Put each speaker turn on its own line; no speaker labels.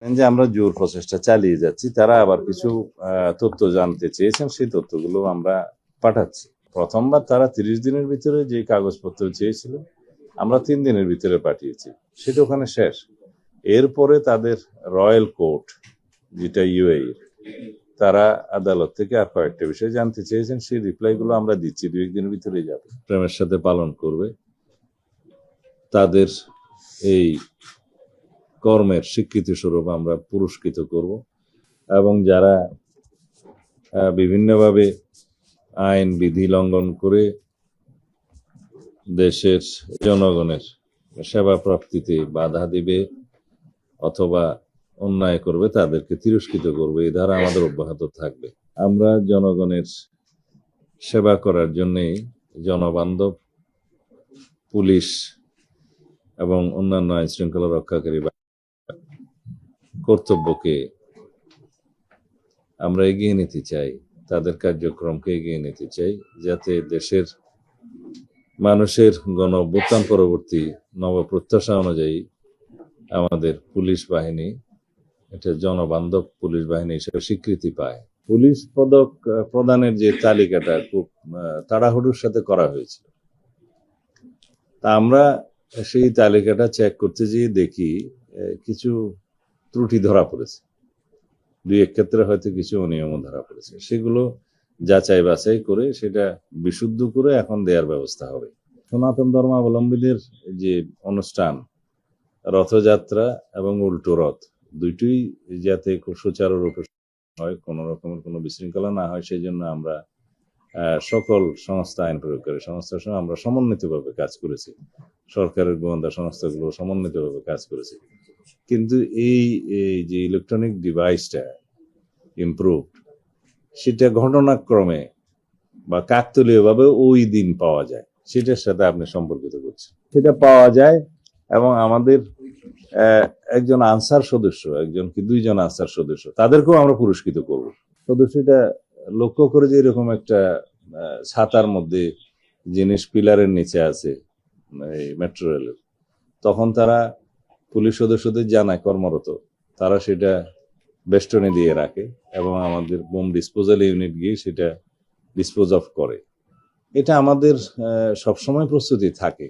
যে আমরা জোর প্রচেষ্টা চালিয়ে যাচ্ছি, তারা আবার কিছু তথ্য জানতে চেয়েছেন, সেই তথ্যগুলো আমরা পাঠাচ্ছি। প্রথমবার তারা 30 দিনের ভিতরে যে কাগজপত্র চেয়েছিল, আমরা 3 দিনের ভিতরে পাঠিয়েছি, সেটা ওখানে শেষ। এরপরে তাদের রয়্যাল কোর্ট, যেটা ইউএই, তারা আদালত থেকে আর কয়েকটা বিষয় জানতে চেয়েছেন, সেই রিপ্লাইগুলো আমরা দিচ্ছি, 2-1 দিনের ভিতরেই যাবে। প্রেমের সাথে পালন করবে, তাদের এই কর্মের স্বীকৃতি স্বরূপ আমরা পুরস্কৃত করব, এবং যারা বিভিন্নভাবে আইন বিধি লঙ্ঘন করে দেশের জনগণের সেবা প্রাপ্তিতে বাধা দিবে অথবা অন্যায় করবে, তাদেরকে তিরস্কৃত করবে। এই ধারা আমাদের অব্যাহত থাকবে। আমরা জনগণের সেবা করার জন্যই জনবান্ধব পুলিশ এবং অন্যান্য আইন শৃঙ্খলা রক্ষাকারী কর্তব্যকে আমরা এগিয়ে নিতে চাই, তাদের কার্যক্রমকে এগিয়ে নিতে চাই, যাতে দেশের মানুষের গণ অভ্যুত্থান পরবর্তী নবপ্রত্যাশা অনুযায়ী আমাদের পুলিশ বাহিনী এটা জনবান্ধব পুলিশ বাহিনী হিসেবে স্বীকৃতি পায়। পুলিশ পদক প্রদানের যে তালিকাটা খুব তাড়াহুড়োর সাথে করা হয়েছিল, তা আমরা সেই তালিকাটা চেক করতে গিয়ে দেখি কিছু ত্রুটি ধরা পড়েছে, 2-1 ক্ষেত্রে হয়তো কিছু অনিয়মও ধরা পড়েছে। সেগুলো যাচাই বাছাই করে সেটা বিশুদ্ধ করে এখন দেওয়ার ব্যবস্থা হবে। সনাতন ধর্মাবলম্বীদের যে অনুষ্ঠান, রথযাত্রা এবং উল্টো রথ, দুইটাই যাতে খুব সুচারুরূপে হয়, কোনো রকমের কোনো বিশৃঙ্খলা না হয়, সেই জন্য আমরা সকল সংস্থা, আইন প্রয়োগকারী সংস্থার সঙ্গে আমরা সমন্বিতভাবে কাজ করেছি। সরকারের গোয়েন্দা সংস্থাগুলো সমন্বিতভাবে কাজ করেছে। কিন্তু এই যে ইলেকট্রনিক ডিভাইসটা ইমপ্রুভ, সেটা ঘটনাক্রমে বা কাকতালীয়ভাবে ওই দিন পাওয়া যায়, সেটার সাথে আপনি সম্পর্কিত করছেন, সেটা পাওয়া যায়। এবং আমাদের একজন আনসার সদস্য, একজন কি 2 জন আনসার সদস্য, তাদেরকেও আমরা পুরস্কৃত করব। সদস্যটা লক্ষ্য করে যে এরকম একটা ছাতার মধ্যে জিনিস পিলারের নিচে আছে এই মেট্রো রেলের, তখন তারা পুলিশ সদস্যদের জানায় কর্মরত, তারা সেটা বেষ্টনী দিয়ে রাখে এবং আমাদের বোম ডিসপোজাল ইউনিট গিয়ে সেটা ডিসপোজ অফ করে। এটা আমাদের সবসময় প্রস্তুতি থাকে।